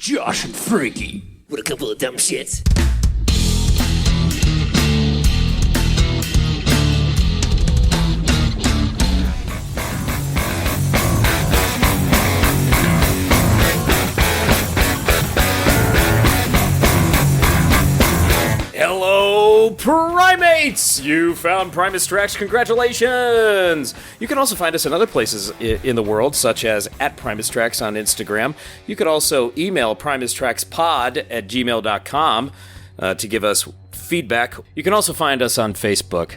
Josh and Frankie. What a couple of dumb shits. Hello, Primates! You found Primus Tracks. Congratulations! You can also find us in other places in the world, such as at Primus Tracks on Instagram. You could also email primustrackspod@gmail.com to give us feedback. You can also find us on Facebook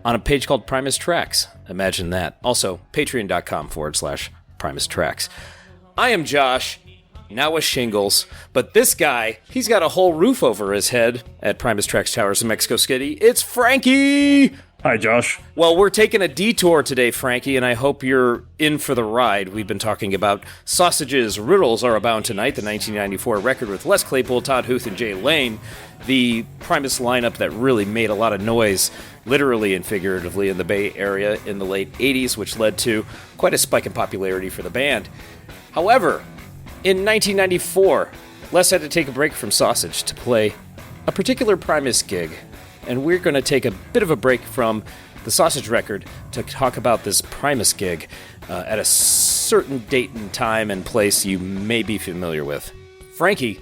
on a page called Primus Tracks. Imagine that. Also, patreon.com/Primus Tracks. I am Josh. Now with shingles, but this guy, he's got a whole roof over his head at Primus Tracks Towers in Mexico City. It's Frankie! Hi, Josh. Well, we're taking a detour today, Frankie, and I hope you're in for the ride. We've been talking about Sausages, Riddles Are Abound Tonight, the 1994 record with Les Claypool, Todd Huth, and Jay Lane, the Primus lineup that really made a lot of noise, literally and figuratively, in the Bay Area in the late 80s, which led to quite a spike in popularity for the band. However, in 1994, Les had to take a break from Sausage to play a particular Primus gig, and we're going to take a bit of a break from the Sausage record to talk about this Primus gig at a certain date and time and place you may be familiar with. Frankie,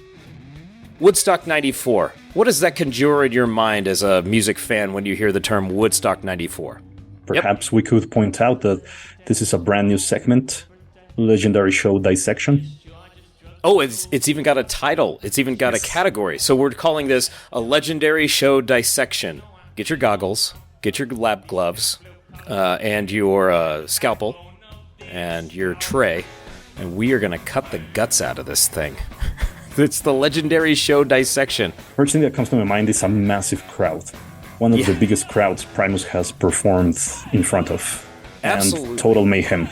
Woodstock 94. What does that conjure in your mind as a music fan when you hear the term Woodstock 94? Perhaps we could point out that this is a brand new segment, Legendary Show Dissection. Oh, it's even got a title. It's even got a category. So we're calling this a Legendary Show Dissection. Get your goggles, get your lab gloves, and your scalpel, and your tray, and we are going to cut the guts out of this thing. It's the Legendary Show Dissection. First thing that comes to my mind is a massive crowd. One of the biggest crowds Primus has performed in front of. Absolutely. And total mayhem.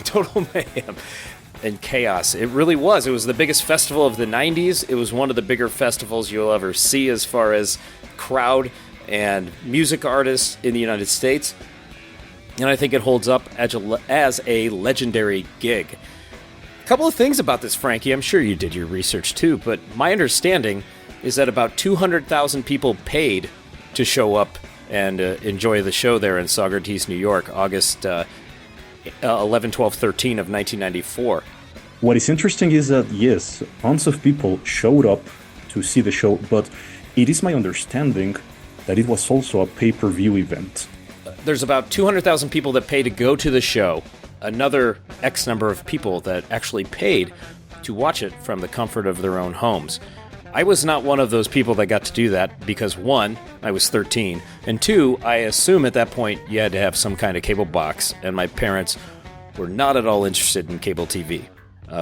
Total mayhem. And chaos. It really was. It was the biggest festival of the 90s. It was one of the bigger festivals you'll ever see as far as crowd and music artists in the United States. And I think it holds up as a legendary gig. A couple of things about this, Frankie. I'm sure you did your research too, but my understanding is that about 200,000 people paid to show up and enjoy the show there in Saugerties, New York, August 11, 12, 13 of 1994. What is interesting is that, yes, tons of people showed up to see the show, but it is my understanding that it was also a pay-per-view event. There's about 200,000 people that pay to go to the show, another X number of people that actually paid to watch it from the comfort of their own homes. I was not one of those people that got to do that because, one, I was 13, and two, I assume at that point you had to have some kind of cable box, and my parents were not at all interested in cable TV.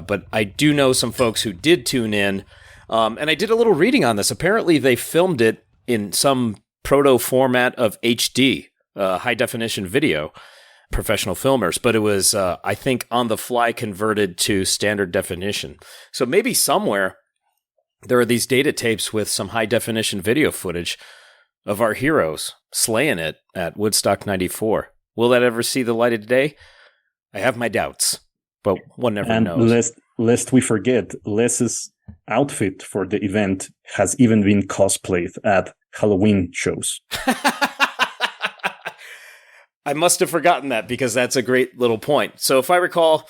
But I do know some folks who did tune in, and I did a little reading on this. Apparently they filmed it in some proto-format of HD, high-definition video, professional filmers, but it was, I think, on the fly converted to standard definition. So maybe somewhere there are these data tapes with some high-definition video footage of our heroes slaying it at Woodstock 94. Will that ever see the light of day? I have my doubts, but one never knows. Lest we forget, Les's outfit for the event has even been cosplayed at Halloween shows. I must have forgotten that because that's a great little point. So if I recall,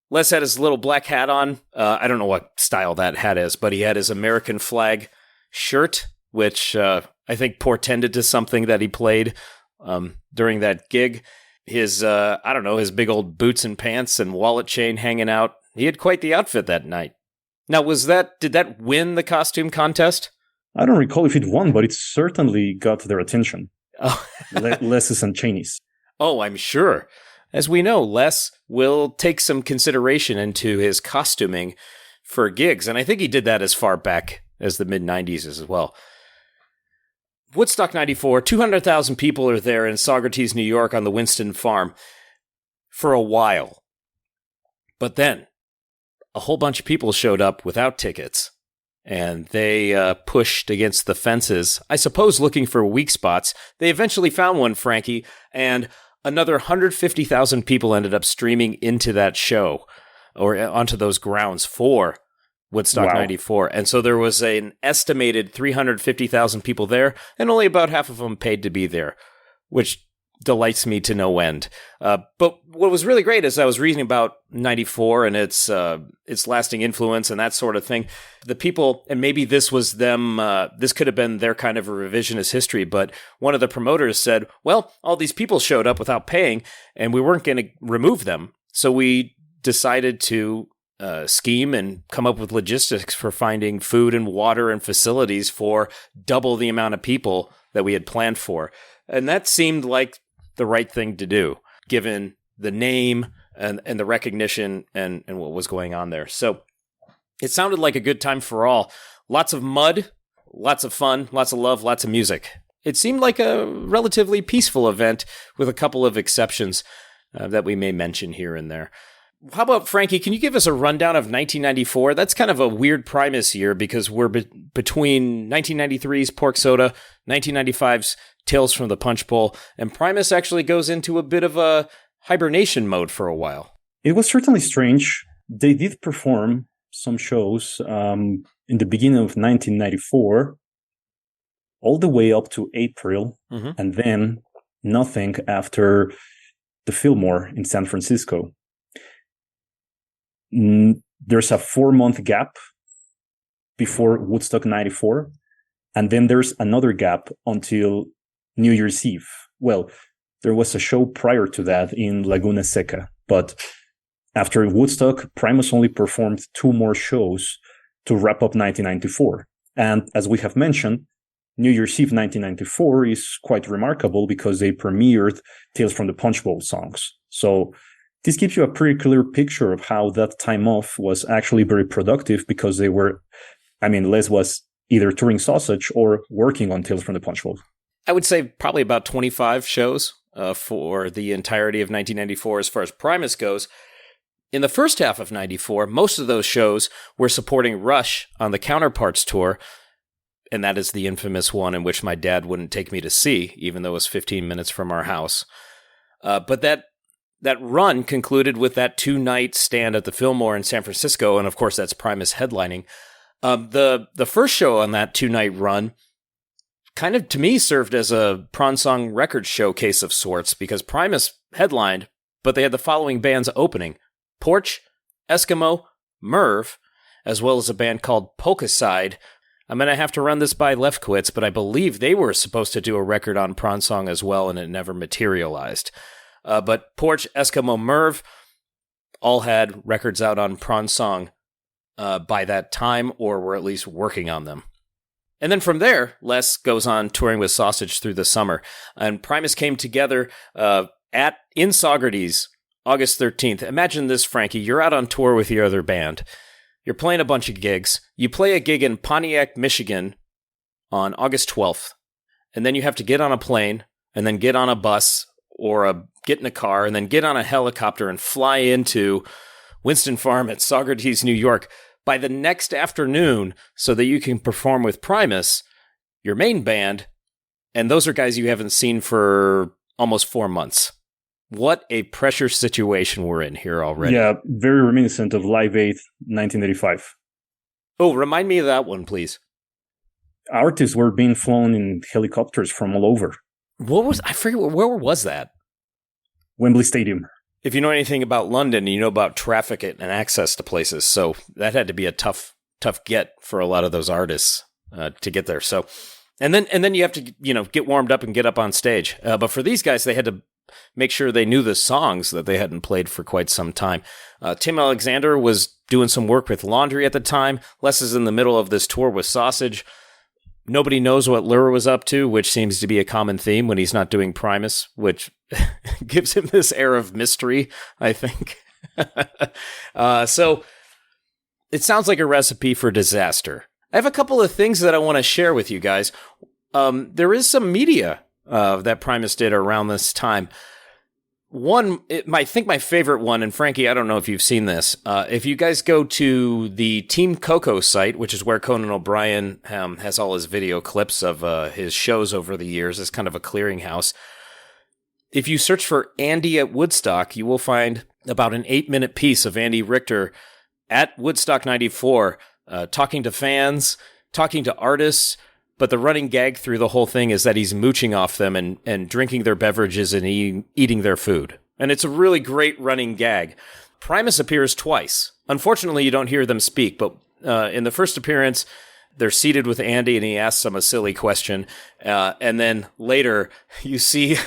Les had his little black hat on. I don't know what style that hat is, but he had his American flag shirt, which I think portended to something that he played during that gig. His, his big old boots and pants and wallet chain hanging out. He had quite the outfit that night. Now, did that win the costume contest? I don't recall if it won, but it certainly got their attention. Oh. Les's and Cheney's. Oh, I'm sure. As we know, Les will take some consideration into his costuming for gigs, and I think he did that as far back as the mid-90s as well. Woodstock 94, 200,000 people are there in Saugerties, New York on the Winston farm for a while. But then, a whole bunch of people showed up without tickets, and they pushed against the fences, I suppose looking for weak spots. They eventually found one, Frankie, and another 150,000 people ended up streaming into that show, or onto those grounds for Woodstock Wow. 94. And so there was an estimated 350,000 people there, and only about half of them paid to be there, which delights me to no end. But what was really great is I was reading about 94 and its lasting influence and that sort of thing. The people, and maybe this was them, this could have been their kind of a revisionist history, but one of the promoters said, well, all these people showed up without paying, and we weren't going to remove them. So we decided to scheme and come up with logistics for finding food and water and facilities for double the amount of people that we had planned for. And that seemed like the right thing to do, given the name and the recognition and what was going on there. So it sounded like a good time for all. Lots of mud, lots of fun, lots of love, lots of music. It seemed like a relatively peaceful event with a couple of exceptions that we may mention here and there. How about, Frankie, can you give us a rundown of 1994? That's kind of a weird Primus year because we're between 1993's Pork Soda, 1995's Tales from the Punch Bowl, and Primus actually goes into a bit of a hibernation mode for a while. It was certainly strange. They did perform some shows in the beginning of 1994, all the way up to April, and then nothing after the Fillmore in San Francisco. There's a 4-month gap before Woodstock 94, and then there's another gap until New Year's Eve. Well, there was a show prior to that in Laguna Seca, but after Woodstock, Primus only performed 2 more shows to wrap up 1994. And as we have mentioned, New Year's Eve 1994 is quite remarkable because they premiered Tales from the Punch Bowl songs. So this gives you a pretty clear picture of how that time off was actually very productive because Les was either touring Sausage or working on Tales from the Punch Bowl. I would say probably about 25 shows for the entirety of 1994 as far as Primus goes. In the first half of 94, most of those shows were supporting Rush on the Counterparts tour, and that is the infamous one in which my dad wouldn't take me to see, even though it was 15 minutes from our house. But that run concluded with that 2-night stand at the Fillmore in San Francisco, and of course that's Primus headlining. The first show on that 2-night run kind of, to me, served as a Prawn Song record showcase of sorts, because Primus headlined, but they had the following bands opening: Porch, Eskimo, Merv, as well as a band called Polka Side. I'm going to have to run this by Lefkowitz, but I believe they were supposed to do a record on Prawn Song as well, and it never materialized. But Porch, Eskimo, Merv all had records out on Prawn Song by that time, or were at least working on them. And then from there, Les goes on touring with Sausage through the summer. And Primus came together in Saugerties, August 13th. Imagine this, Frankie. You're out on tour with your other band. You're playing a bunch of gigs. You play a gig in Pontiac, Michigan on August 12th. And then you have to get on a plane, and then get on a bus, or get in a car, and then get on a helicopter and fly into Winston Farm at Saugerties, New York, by the next afternoon so that you can perform with Primus, your main band, and those are guys you haven't seen for almost 4 months. What a pressure situation we're in here already. Yeah, very reminiscent of Live Aid 1985. Oh, remind me of that one, please. Artists were being flown in helicopters from all over. I forget, where was that? Wembley Stadium. If you know anything about London, you know about traffic and access to places. So that had to be a tough get for a lot of those artists to get there. So, and then you have to, get warmed up and get up on stage. But for these guys, they had to make sure they knew the songs that they hadn't played for quite some time. Tim Alexander was doing some work with Laundry at the time. Les is in the middle of this tour with Sausage. Nobody knows what Lure was up to, which seems to be a common theme when he's not doing Primus, which gives him this air of mystery, I think. So it sounds like a recipe for disaster. I have a couple of things that I want to share with you guys. There is some media that Primus did around this time. One, I think my favorite one, and Frankie, I don't know if you've seen this. If you guys go to the Team Coco site, which is where Conan O'Brien has all his video clips of his shows over the years, it's kind of a clearinghouse. If you search for Andy at Woodstock, you will find about an 8-minute piece of Andy Richter at Woodstock 94 talking to fans, talking to artists. But the running gag through the whole thing is that he's mooching off them and drinking their beverages and eating their food. And it's a really great running gag. Primus appears twice. Unfortunately, you don't hear them speak, but in the first appearance, they're seated with Andy and he asks them a silly question. And then later, you see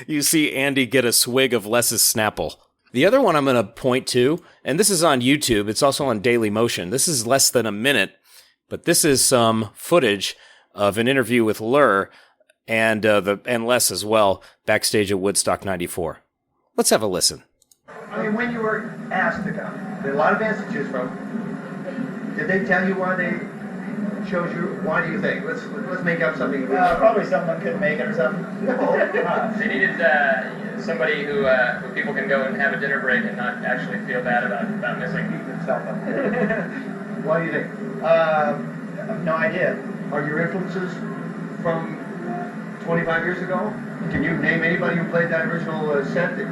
Andy get a swig of Les's Snapple. The other one I'm going to point to, and this is on YouTube, it's also on Daily Motion. This is less than a minute, but this is some footage of an interview with Lur and Les as well, backstage at Woodstock 94. Let's have a listen. I mean, when you were asked to come, there are a lot of bands to choose from. Did they tell you why they chose you? Why do you think? Let's make up something. Probably someone couldn't make it or something. They needed somebody who people can go and have a dinner break and not actually feel bad about missing. Beat themselves up. Why do you think? No idea. Are your influences from 25 years ago? Can you name anybody who played that original set that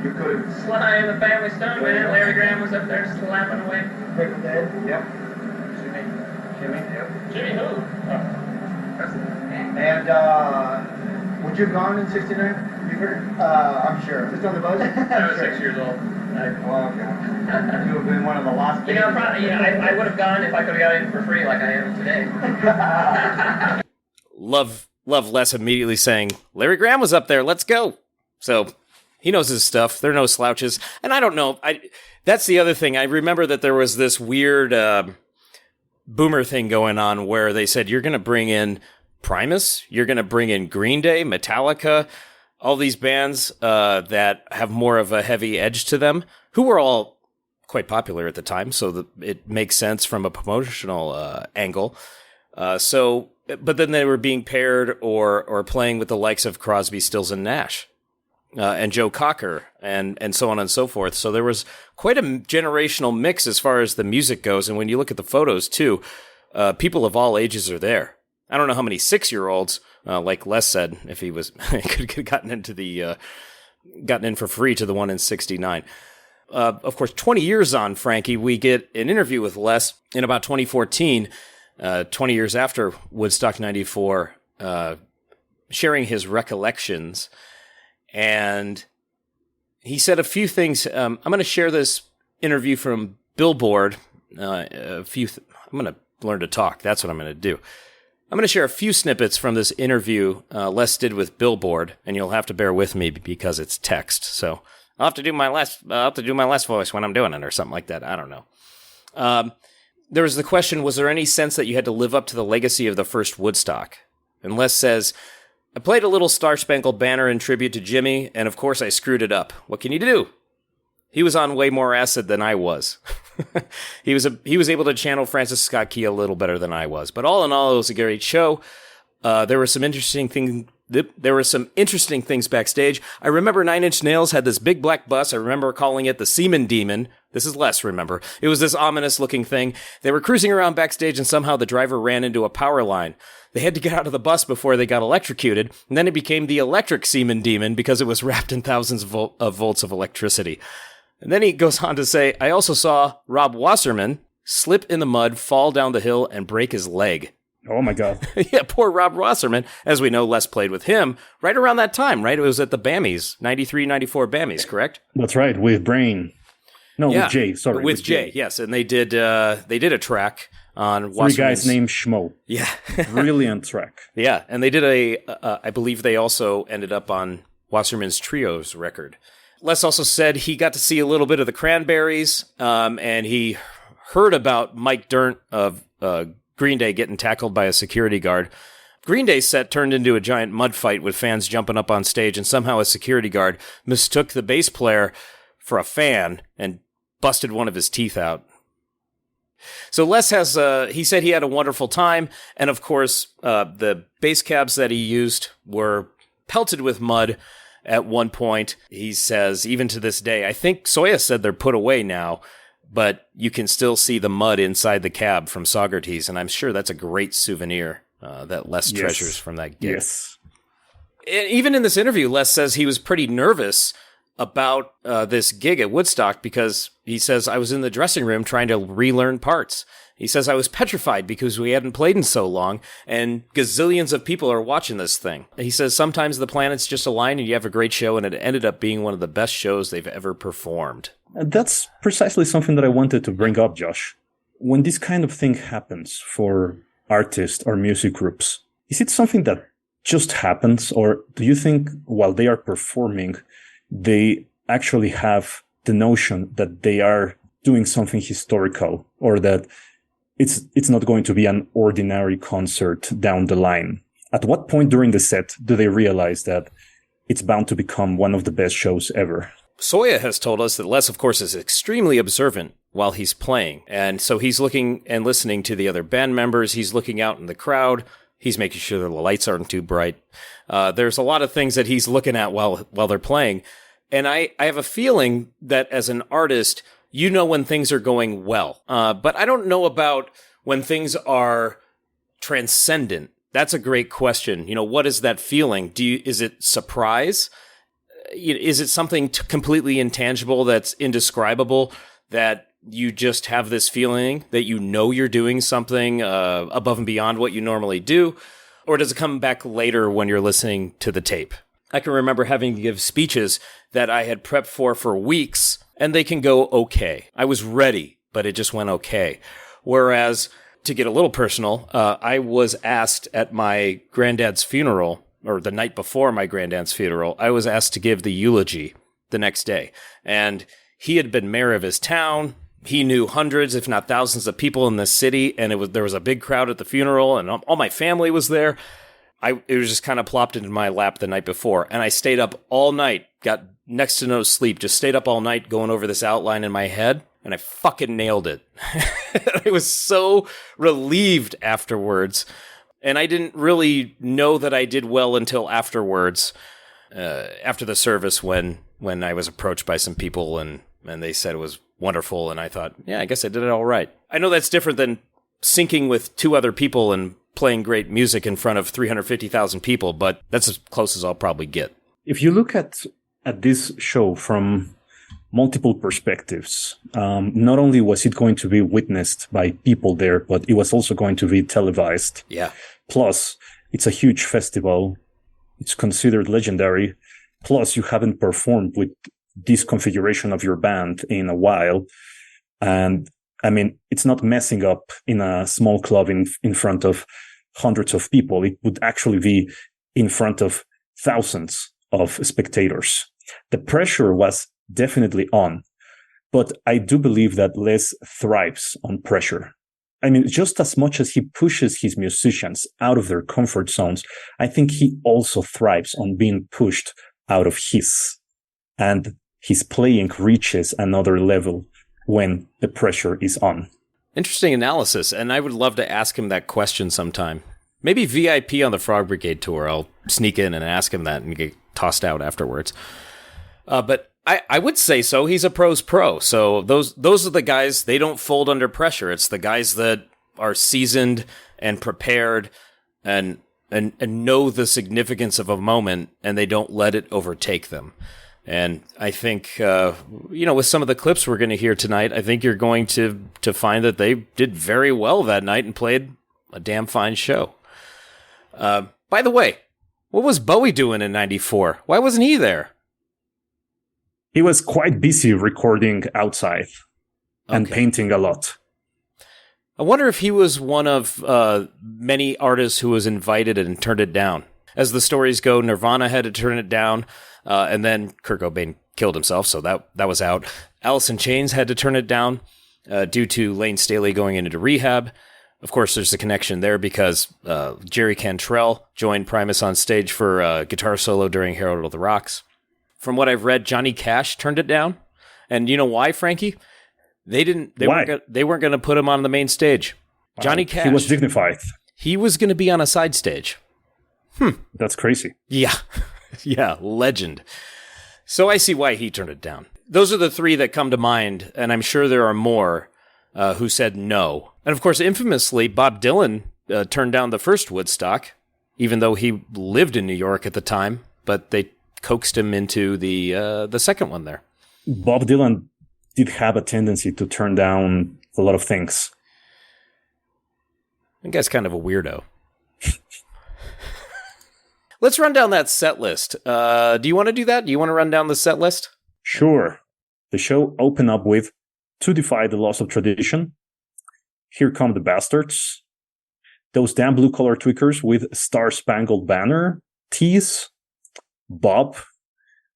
you could have? Sly and the Family Stone, man. Larry Graham was up there slapping away. Pick with Ed? Yep. Jimmy? Yep. Jimmy who? Oh. And would you have gone in '69? You heard? I'm sure. Just on the buzz? I was 6 years old. Well, okay. You have been one of the last. I would have gone if I could have got in for free like I am today. Love Les immediately saying, Larry Graham was up there, let's go. So he knows his stuff. They're no slouches. And I don't know. That's the other thing. I remember that there was this weird boomer thing going on where they said, you're going to bring in Primus, you're going to bring in Green Day, Metallica, all these bands that have more of a heavy edge to them, who were all quite popular at the time, so it makes sense from a promotional angle. But then they were being paired or playing with the likes of Crosby, Stills, and Nash, and Joe Cocker, and so on and so forth. So there was quite a generational mix as far as the music goes, and when you look at the photos, too, people of all ages are there. I don't know how many 6-year-olds, like Les said, if he was could have gotten in for free to the one in '69. Of course, 20 years on, Frankie, we get an interview with Les in about 2014, 20 years after Woodstock 94, sharing his recollections. And he said a few things. I'm going to share this interview from Billboard. I'm going to learn to talk. That's what I'm going to do. I'm going to share a few snippets from this interview Les did with Billboard, and you'll have to bear with me because it's text. So I'll have to do my last voice when I'm doing it or something like that. I don't know. There was the question, was there any sense that you had to live up to the legacy of the first Woodstock? And Les says, I played a little Star Spangled Banner in tribute to Jimmy, and of course I screwed it up. What can you do? He was on way more acid than I was. He was able to channel Francis Scott Key a little better than I was. But all in all, it was a great show. There were some interesting things backstage. I remember Nine Inch Nails had this big black bus. I remember calling it the Semen Demon. This is less, remember. It was this ominous-looking thing. They were cruising around backstage, and somehow the driver ran into a power line. They had to get out of the bus before they got electrocuted, and then it became the Electric Semen Demon because it was wrapped in thousands of volts of electricity. And then he goes on to say, I also saw Rob Wasserman slip in the mud, fall down the hill, and break his leg. Oh, my God. Yeah, poor Rob Wasserman. As we know, Les played with him right around that time, right? It was at the BAMIs, 93, 94 BAMIs, correct? That's right, with Brain. No, yeah, with Jay, sorry. With Jay, yes. And they did a track on Wasserman's... Three guys named Schmo. Yeah. Brilliant track. Yeah, and they did I believe they also ended up on Wasserman's Trios record. Les also said he got to see a little bit of the Cranberries, and he heard about Mike Dirnt of Green Day getting tackled by a security guard. Green Day's set turned into a giant mud fight with fans jumping up on stage, and somehow a security guard mistook the bass player for a fan and busted one of his teeth out. So Les has, he said he had a wonderful time, and of course, the bass cabs that he used were pelted with mud at one point. He says, even to this day, I think Soya said they're put away now, but you can still see the mud inside the cab from Saugerties, and I'm sure that's a great souvenir that Les treasures from that gig. Yes. Even in this interview, Les says he was pretty nervous about this gig at Woodstock because he says, I was in the dressing room trying to relearn parts. He says, I was petrified because we hadn't played in so long, and gazillions of people are watching this thing. He says, sometimes the planets just align and you have a great show, and it ended up being one of the best shows they've ever performed. That's precisely something that I wanted to bring up, Josh. When this kind of thing happens for artists or music groups, is it something that just happens, or do you think while they are performing, they actually have the notion that they are doing something historical, or that it's not going to be an ordinary concert down the line? At what point during the set do they realize that it's bound to become one of the best shows ever? Soya has told us that Les, of course, is extremely observant while he's playing. And so he's looking and listening to the other band members. He's looking out in the crowd. He's making sure the lights aren't too bright. There's a lot of things that he's looking at while they're playing. And I have a feeling that as an artist, you know when things are going well. But I don't know about when things are transcendent. That's a great question. You know, what is that feeling? Is it surprise? Is it something completely intangible that's indescribable, that you just have this feeling that you know you're doing something above and beyond what you normally do? Or does it come back later when you're listening to the tape? I can remember having to give speeches that I had prepped for weeks, and they can go okay. I was ready, but it just went okay. Whereas, to get a little personal, I was asked at my granddad's funeral, or the night before my granddad's funeral, I was asked to give the eulogy the next day. And he had been mayor of his town. He knew hundreds, if not thousands of people in this city, and there was a big crowd at the funeral, and all my family was there. It was just kind of plopped into my lap the night before, and I stayed up all night, got next to no sleep, just stayed up all night going over this outline in my head, and I fucking nailed it. I was so relieved afterwards, and I didn't really know that I did well until afterwards, after the service, when I was approached by some people, and they said it was wonderful, and I thought, yeah, I guess I did it all right. I know that's different than syncing with two other people and playing great music in front of 350,000 people, but that's as close as I'll probably get. If you look at this show from multiple perspectives, not only was it going to be witnessed by people there, but it was also going to be televised. Yeah. Plus, it's a huge festival. It's considered legendary. Plus, you haven't performed with this configuration of your band in a while. And I mean, it's not messing up in a small club in front of hundreds of people. It would actually be in front of thousands of spectators. The pressure was definitely on, but I do believe that Les thrives on pressure. I mean, just as much as he pushes his musicians out of their comfort zones, I think he also thrives on being pushed out of his. And his playing reaches another level when the pressure is on. Interesting analysis, and I would love to ask him that question sometime. Maybe VIP on the Frog Brigade tour. I'll sneak in and ask him that and get tossed out afterwards. But I would say so. He's a pro's pro. So those are the guys, they don't fold under pressure. It's the guys that are seasoned and prepared and know the significance of a moment, and they don't let it overtake them. And I think, with some of the clips we're going to hear tonight, I think you're going to find that they did very well that night and played a damn fine show. By the way, what was Bowie doing in '94? Why wasn't he there? He was quite busy recording outside and painting a lot. I wonder if he was one of many artists who was invited and turned it down. As the stories go, Nirvana had to turn it down, and then Kurt Cobain killed himself, so that was out. Alice in Chains had to turn it down due to Lane Staley going into rehab. Of course, there's a connection there because Jerry Cantrell joined Primus on stage for a guitar solo during Herald of the Rocks. From what I've read, Johnny Cash turned it down. And you know why, Frankie? They weren't going to put him on the main stage. Johnny Cash. He was dignified. He was going to be on a side stage. That's crazy. Yeah. Yeah, legend. So I see why he turned it down. Those are the three that come to mind, and I'm sure there are more who said no. And of course, infamously, Bob Dylan turned down the first Woodstock, even though he lived in New York at the time, but they coaxed him into the second one there. Bob Dylan did have a tendency to turn down a lot of things. That guy's kind of a weirdo. Let's run down that set list. Do you want to do that? Do you want to run down the set list? Sure. The show opened up with To Defy the Laws of Tradition, Here Come the Bastards, Those Damn Blue Collar Tweakers with Star Spangled Banner, Tease, Bob,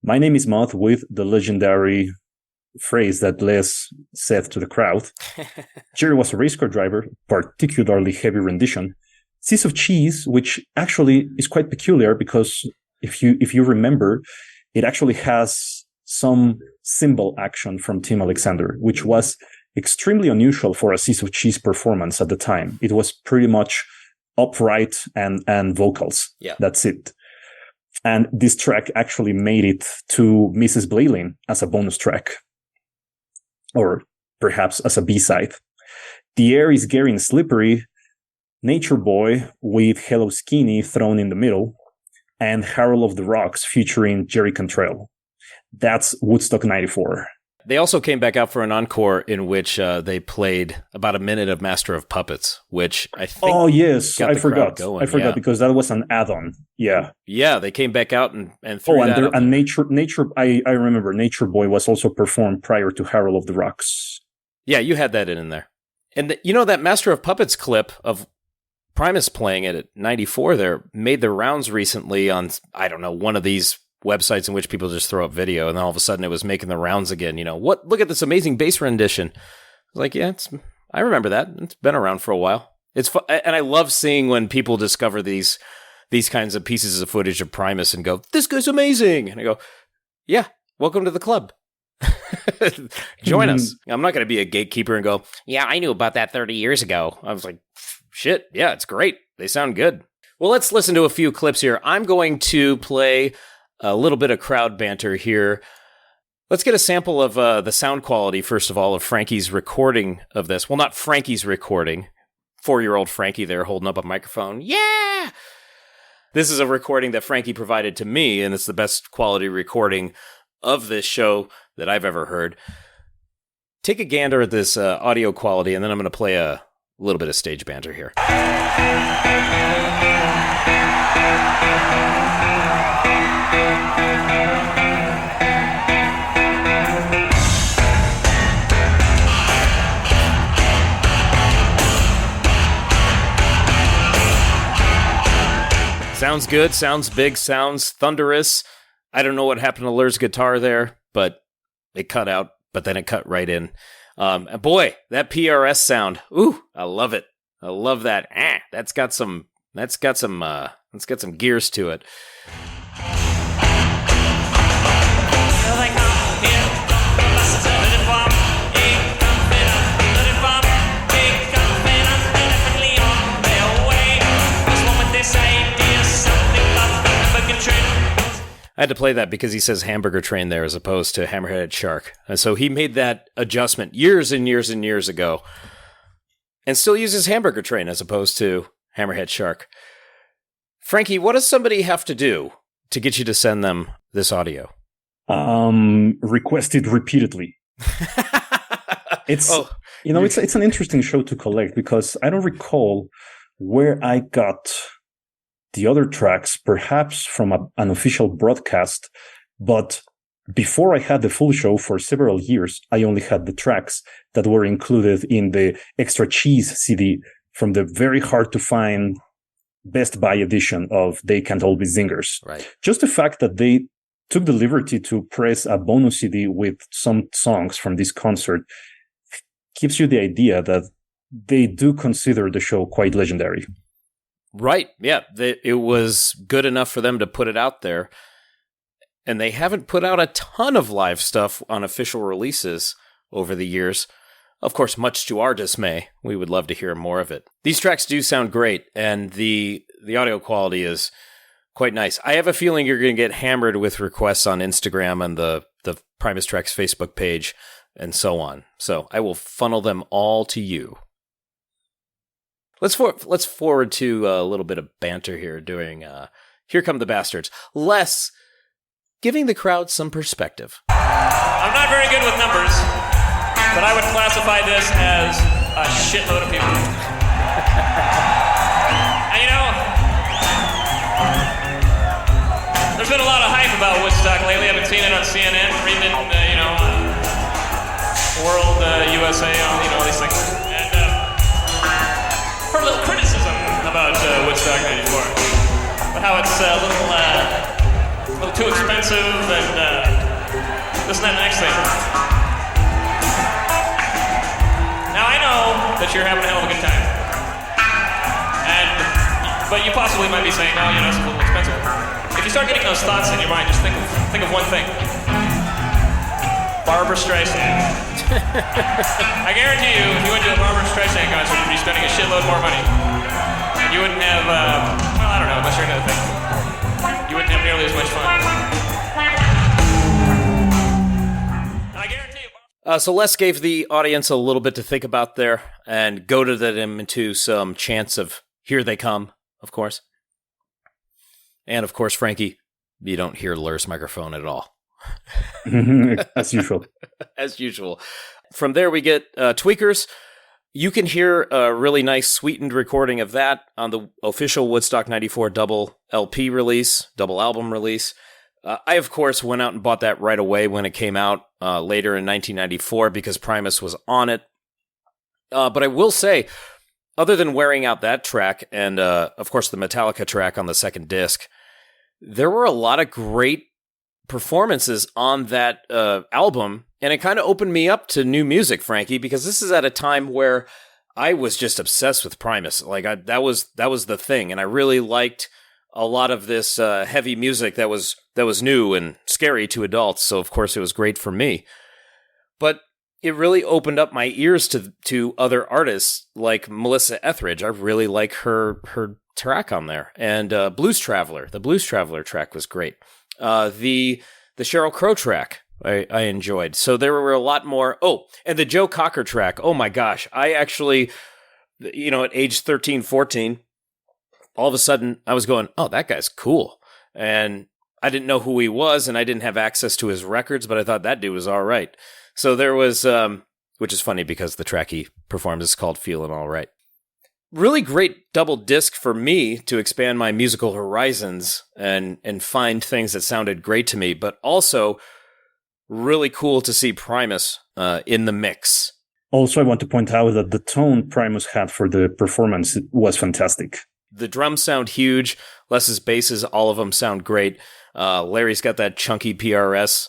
My Name is Moth with the legendary phrase that Les said to the crowd. Jerry Was a Race Car Driver, particularly heavy rendition. Seas of Cheese, which actually is quite peculiar because if you remember, it actually has some cymbal action from Tim Alexander, which was extremely unusual for a Seas of Cheese performance at the time. It was pretty much upright and vocals. Yeah. That's it. And this track actually made it to Mrs. Blaylin as a bonus track, or perhaps as a B-side. The Air is Gary and Slippery, Nature Boy with Hello Skinny thrown in the middle, and Harold of the Rocks featuring Jerry Cantrell. That's Woodstock 94. They also came back out for an encore in which they played about a minute of Master of Puppets, which I think. Oh yes, got I the crowd forgot. going, I forgot yeah. because that was an add-on. Yeah. Yeah, they came back out and threw Oh, that and up there, and there. Nature. I remember Nature Boy was also performed prior to Harold of the Rocks. Yeah, you had that in there. And that Master of Puppets clip of Primus playing it at 94 there made the rounds recently on, I don't know, one of these websites in which people just throw up video, and then all of a sudden it was making the rounds again. What? Look at this amazing bass rendition. I was like, yeah, I remember that. It's been around for a while. It's fun, and I love seeing when people discover these kinds of pieces of footage of Primus and go, "This guy's amazing," and I go, "Yeah, welcome to the club. Join us." I'm not going to be a gatekeeper and go, "Yeah, I knew about that 30 years ago." I was like, "Shit, yeah, it's great. They sound good." Well, let's listen to a few clips here. I'm going to play a little bit of crowd banter here. Let's get a sample of the sound quality, first of all, of Frankie's recording of this. Well, not Frankie's recording. 4-year-old Frankie there holding up a microphone. Yeah! This is a recording that Frankie provided to me, and it's the best quality recording of this show that I've ever heard. Take a gander at this audio quality, and then I'm going to play a little bit of stage banter here. Sounds good, sounds big, sounds thunderous. I don't know what happened to Lur's guitar there, but it cut out, but then it cut right in. And boy, that PRS sound. Ooh, I love it. I love that. That's got some gears to it. I had to play that because he says hamburger train there as opposed to hammerheaded shark. And so he made that adjustment years and years and years ago and still uses hamburger train as opposed to hammerhead shark. Frankie, what does somebody have to do to get you to send them this audio? Request it repeatedly. It's an interesting show to collect because I don't recall where I got the other tracks, perhaps from an official broadcast, but before I had the full show for several years, I only had the tracks that were included in the Extra Cheese CD from the very hard to find Best Buy edition of They Can't All Be Zingers. Right. Just the fact that they took the liberty to press a bonus CD with some songs from this concert gives you the idea that they do consider the show quite legendary. Right. Yeah. It was good enough for them to put it out there. And they haven't put out a ton of live stuff on official releases over the years. Of course, much to our dismay, we would love to hear more of it. These tracks do sound great, and the audio quality is quite nice. I have a feeling you're going to get hammered with requests on Instagram and the Primus Tracks Facebook page and so on. So I will funnel them all to you. Let's forward to a little bit of banter here doing Here Come the Bastards. Les, giving the crowd some perspective. I'm not very good with numbers, but I would classify this as a shitload of people. seen it on CNN, reading it, World, USA, all these things. And heard a little criticism about Woodstock '94. But how it's a little too expensive and this and that and the next thing. Now I know that you're having a hell of a good time. But you possibly might be saying, oh, it's a little expensive. If you start getting those thoughts in your mind, just think of one thing. Barbra Streisand. I guarantee you, if you went to a Barbra Streisand concert, you'd be spending a shitload more money. And you wouldn't have, I don't know, unless you're another thing. You wouldn't have nearly as much fun. And I guarantee you... So Les gave the audience a little bit to think about there and goaded them into some chants of "Here They Come," of course. And of course, Frankie, you don't hear Lur's microphone at all. As usual. As usual. From there, we get Tweakers. You can hear a really nice sweetened recording of that on the official Woodstock '94 double LP release, double album release. I, of course, went out and bought that right away when it came out later in 1994 because Primus was on it. But I will say, other than wearing out that track and, of course, the Metallica track on the second disc, there were a lot of great performances on that album, and it kind of opened me up to new music, Frankie, because this is at a time where I was just obsessed with Primus. Like that was the thing, and I really liked a lot of this heavy music that was new and scary to adults. So of course it was great for me, but it really opened up my ears to other artists like Melissa Etheridge. I really like her track on there, and Blues Traveler. The Blues Traveler track was great. The Sheryl Crow track I enjoyed. So there were a lot more. Oh, and the Joe Cocker track. Oh my gosh. I actually, at age 13, 14, all of a sudden I was going, oh, that guy's cool. And I didn't know who he was, and I didn't have access to his records, but I thought that dude was all right. So there was, which is funny because the track he performed is called Feelin' All Right. Really great double disc for me to expand my musical horizons and find things that sounded great to me, but also really cool to see Primus in the mix. Also, I want to point out that the tone Primus had for the performance was fantastic. The drums sound huge. Les's basses, all of them sound great. Larry's got that chunky PRS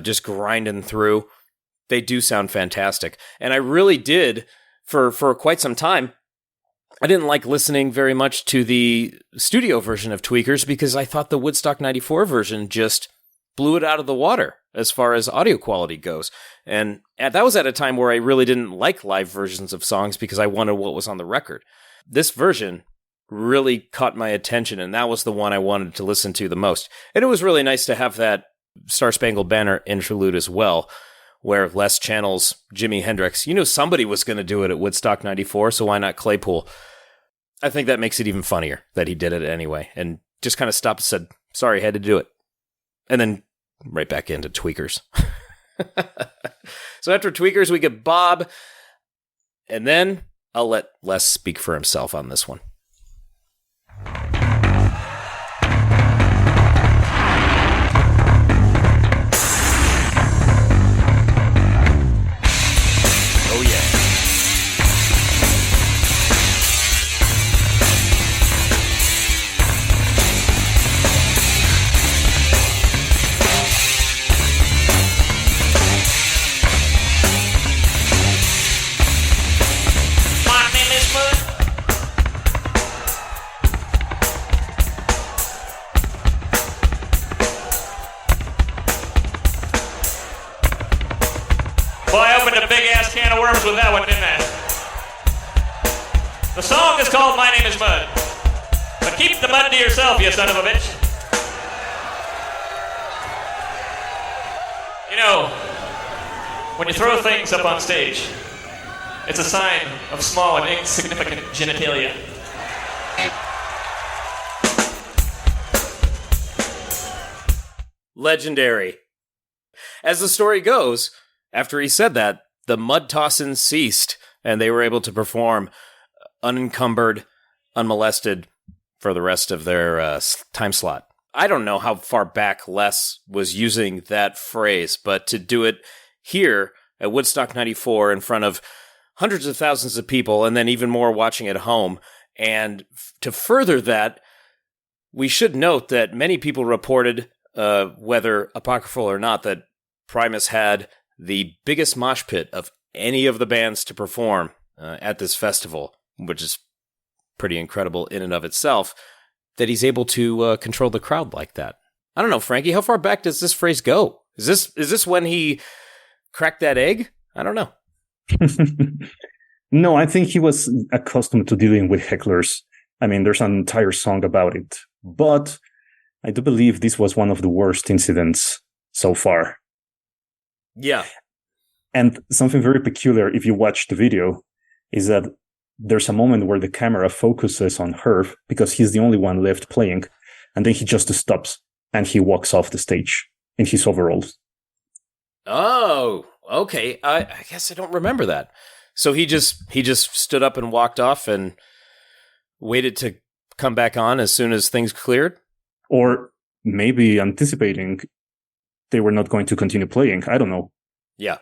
just grinding through. They do sound fantastic. And I really did, for quite some time, I didn't like listening very much to the studio version of Tweakers because I thought the Woodstock '94 version just blew it out of the water as far as audio quality goes. And that was at a time where I really didn't like live versions of songs because I wanted what was on the record. This version really caught my attention, and that was the one I wanted to listen to the most. And it was really nice to have that Star Spangled Banner interlude as well, where Les channels Jimi Hendrix. Somebody was going to do it at Woodstock '94, so why not Claypool? I think that makes it even funnier that he did it anyway, and just kind of stopped and said, sorry, I had to do it. And then right back into Tweakers. So after Tweakers, we get Bob, and then I'll let Les speak for himself on this one. With that one, didn't I? The song is called My Name is Mud. But keep the mud to yourself, you son of a bitch. When you throw things up on stage, it's a sign of small and insignificant genitalia. Legendary. As the story goes, after he said that, the mud tossing ceased, and they were able to perform unencumbered, unmolested for the rest of their time slot. I don't know how far back Les was using that phrase, but to do it here at Woodstock 94 in front of hundreds of thousands of people and then even more watching at home. And to further that, we should note that many people reported, whether apocryphal or not, that Primus had the biggest mosh pit of any of the bands to perform at this festival, which is pretty incredible in and of itself, that he's able to control the crowd like that. I don't know, Frankie, how far back does this phrase go? Is this when he cracked that egg? I don't know. No, I think he was accustomed to dealing with hecklers. I mean, there's an entire song about it. But I do believe this was one of the worst incidents so far. Yeah. And something very peculiar, if you watch the video, is that there's a moment where the camera focuses on Herb because he's the only one left playing. And then he just stops and he walks off the stage in his overalls. Oh, okay. I guess I don't remember that. So he just stood up and walked off and waited to come back on as soon as things cleared? Or maybe anticipating they were not going to continue playing. I don't know. Yeah.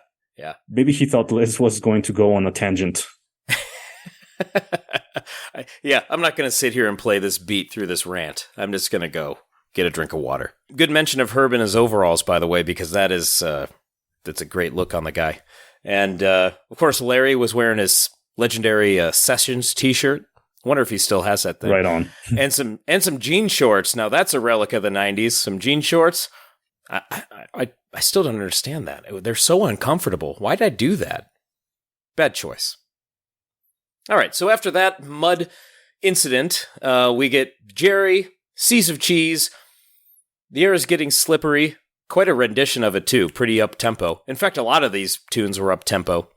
Maybe he thought Les was going to go on a tangent. Yeah, I'm not going to sit here and play this beat through this rant. I'm just going to go get a drink of water. Good mention of Herb in his overalls, by the way, because that's a great look on the guy. And, of course, Larry was wearing his legendary Sessions t-shirt. Wonder if he still has that thing. Right on. and some jean shorts. Now, that's a relic of the 90s. Some jean shorts. I still don't understand that. They're so uncomfortable. Why did I do that? Bad choice. All right, so after that mud incident, we get Jerry, Seas of Cheese. The air is getting slippery. Quite a rendition of it, too. Pretty up-tempo. In fact, a lot of these tunes were up-tempo.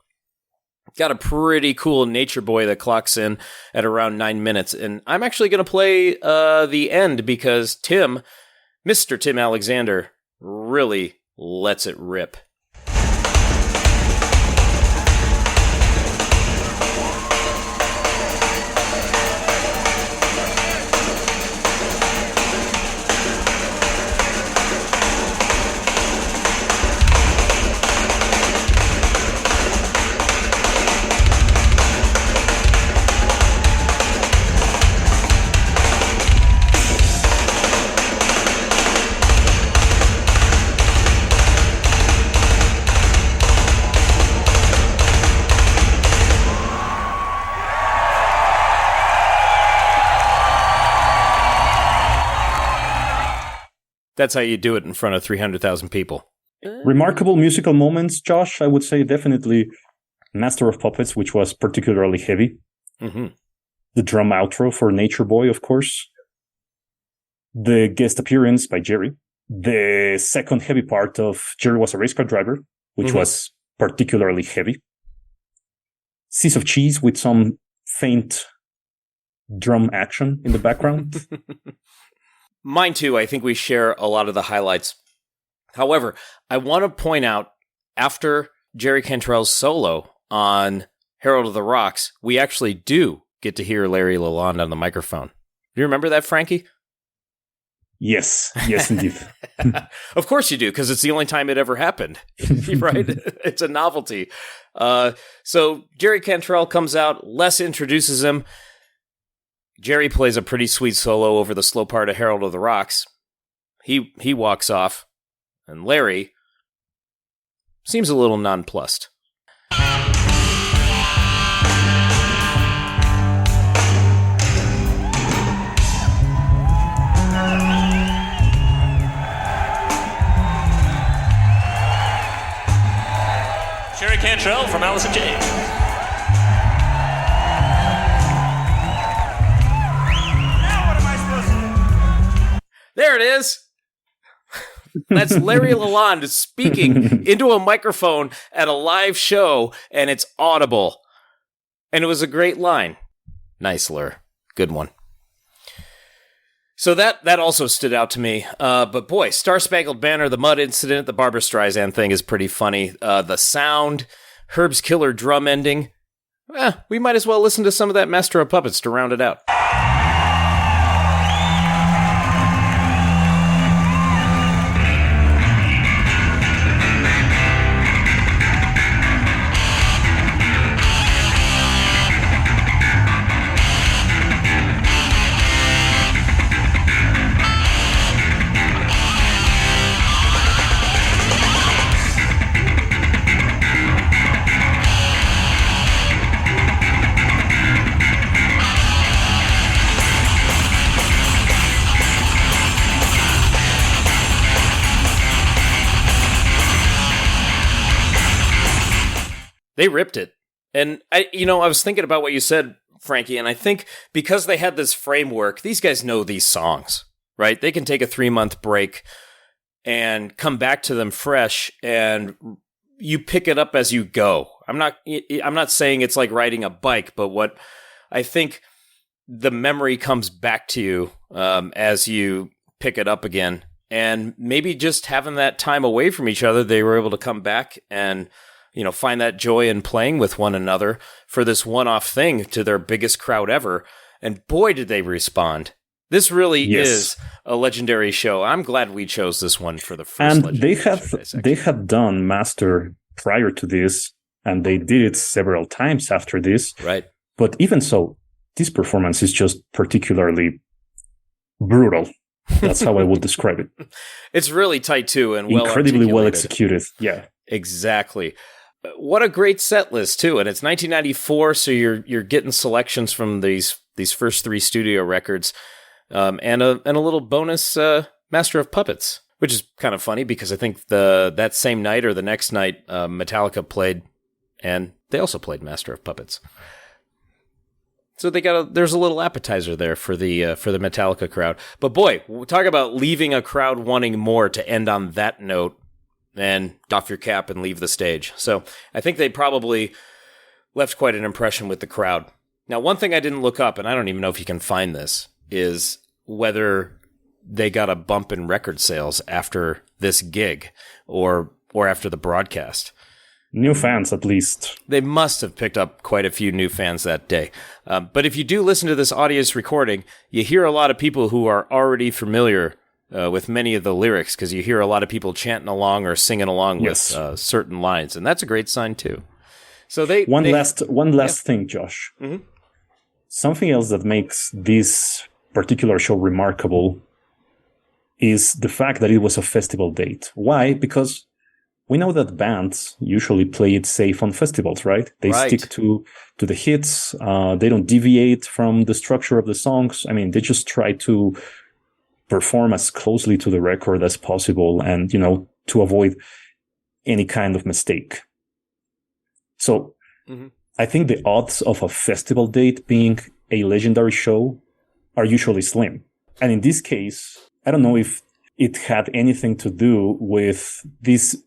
Got a pretty cool Nature Boy that clocks in at around 9 minutes. And I'm actually going to play the end because Mr. Tim Alexander, really lets it rip. That's how you do it in front of 300,000 people. Remarkable musical moments, Josh. I would say definitely Master of Puppets, which was particularly heavy. Mm-hmm. The drum outro for Nature Boy, of course. The guest appearance by Jerry. The second heavy part of Jerry Was a Race Car Driver, which was particularly heavy. Seas of Cheese with some faint drum action in the background. Mine too. I think we share a lot of the highlights. However, I want to point out, after Jerry Cantrell's solo on Herald of the Rocks, we actually do get to hear Larry Lalonde on the microphone. Do you remember that, Frankie? Yes, indeed. Of course you do, because it's the only time it ever happened, right? It's a novelty. So Jerry Cantrell comes out, Les introduces him. Jerry plays a pretty sweet solo over the slow part of Herald of the Rocks. He walks off, and Larry seems a little nonplussed. Jerry Cantrell from Alice in Chains. There it is. That's Larry Lalonde speaking into a microphone at a live show, and it's audible. And it was a great line. Nice, Lur. Good one. So that also stood out to me. But boy, Star Spangled Banner, the mud incident, the Barbra Streisand thing is pretty funny. The sound, Herb's killer drum ending. We might as well listen to some of that Master of Puppets to round it out. They ripped it. And I was thinking about what you said, Frankie, and I think because they had this framework, these guys know these songs, right? They can take a 3-month break and come back to them fresh, and you pick it up as you go. I'm not saying it's like riding a bike, but what I think the memory comes back to you as you pick it up again. And maybe just having that time away from each other, they were able to come back and, find that joy in playing with one another for this one-off thing to their biggest crowd ever. And boy, did they respond. This really is a legendary show. I'm glad we chose this one for the first. And legendary they had done Master prior to this, and they did it several times after this. Right. But even so, this performance is just particularly brutal. That's how I would describe it. It's really tight too, and incredibly well executed. Yeah, exactly. What a great set list too, and it's 1994, so you're getting selections from these first 3 studio records, and a little bonus Master of Puppets, which is kind of funny because I think that same night or the next night Metallica played, and they also played Master of Puppets. So there's a little appetizer there for the Metallica crowd. But boy, talk about leaving a crowd wanting more to end on that note and doff your cap and leave the stage. So I think they probably left quite an impression with the crowd. Now, one thing I didn't look up, and I don't even know if you can find this, is whether they got a bump in record sales after this gig or after the broadcast. New fans, at least. They must have picked up quite a few new fans that day. But if you do listen to this audience recording, you hear a lot of people who are already familiar with many of the lyrics, because you hear a lot of people chanting along or singing along with certain lines, and that's a great sign too. So one last thing, Josh. Mm-hmm. Something else that makes this particular show remarkable is the fact that it was a festival date. Why? Because we know that bands usually play it safe on festivals, right? They stick to the hits. They don't deviate from the structure of the songs. I mean, they just try to perform as closely to the record as possible and, to avoid any kind of mistake. So I think the odds of a festival date being a legendary show are usually slim. And in this case, I don't know if it had anything to do with this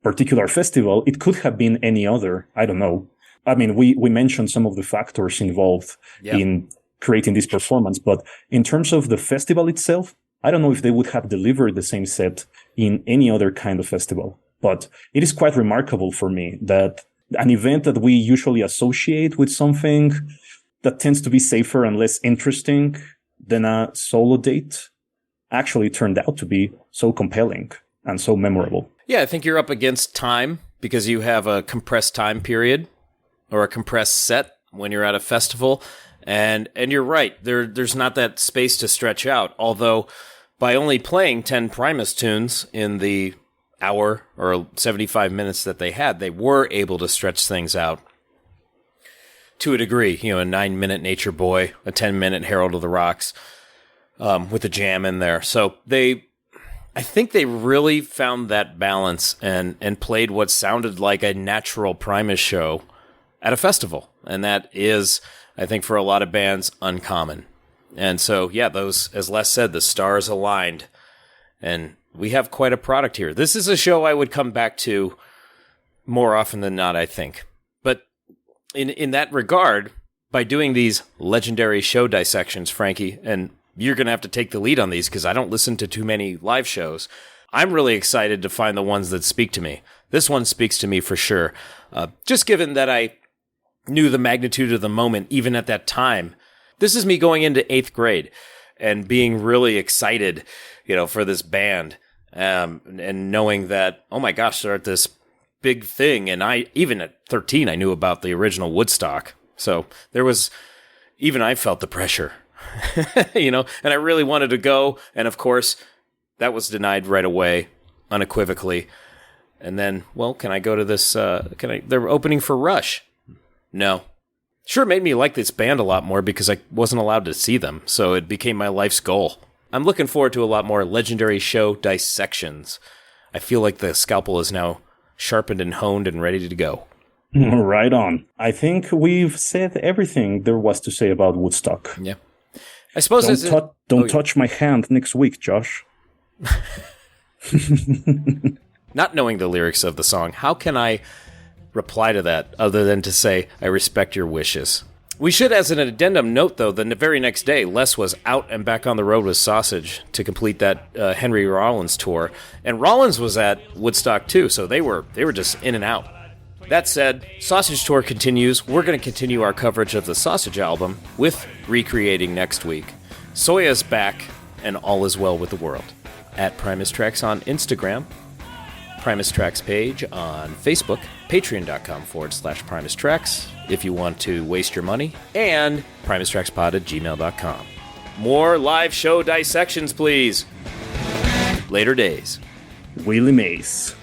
particular festival. It could have been any other. I don't know. I mean, we mentioned some of the factors involved in creating this performance, but in terms of the festival itself, I don't know if they would have delivered the same set in any other kind of festival. But it is quite remarkable for me that an event that we usually associate with something that tends to be safer and less interesting than a solo date actually turned out to be so compelling and so memorable. Yeah, I think you're up against time because you have a compressed time period or a compressed set when you're at a festival. And you're right, there's not that space to stretch out. Although by only playing 10 Primus tunes in the hour or 75 minutes that they had, they were able to stretch things out to a degree. A 9-minute Nature Boy, a 10-minute Herald of the Rocks, with a jam in there. So I think they really found that balance and played what sounded like a natural Primus show at a festival. And that is, I think, for a lot of bands, uncommon. And so, those, as Les said, the stars aligned. And we have quite a product here. This is a show I would come back to more often than not, I think. But in that regard, by doing these legendary show dissections, Frankie, and you're going to have to take the lead on these because I don't listen to too many live shows, I'm really excited to find the ones that speak to me. This one speaks to me for sure. Just given that I knew the magnitude of the moment, even at that time. This is me going into 8th grade and being really excited, for this band, and knowing that, oh my gosh, they're at this big thing. And even at 13, I knew about the original Woodstock. So even I felt the pressure, and I really wanted to go. And of course, that was denied right away, unequivocally. And then, can I go to this? They're opening for Rush. No. Sure made me like this band a lot more because I wasn't allowed to see them, so it became my life's goal. I'm looking forward to a lot more legendary show dissections. I feel like the scalpel is now sharpened and honed and ready to go. Right on. I think we've said everything there was to say about Woodstock. Yeah. I suppose Don't touch my hand next week, Josh. Not knowing the lyrics of the song, how can I reply to that other than to say, I respect your wishes? We should, as an addendum, note, though, the very next day, Les was out and back on the road with Sausage to complete that Henry Rollins tour. And Rollins was at Woodstock, too, so they were just in and out. That said, Sausage Tour continues. We're going to continue our coverage of the Sausage album with Recreating next week. Soya's back, and all is well with the world. At Primus Tracks on Instagram, Primus Tracks page on Facebook, patreon.com/Primus Tracks if you want to waste your money, and primustrackspod@gmail.com. More live show dissections, please. Later days. Willie Mays.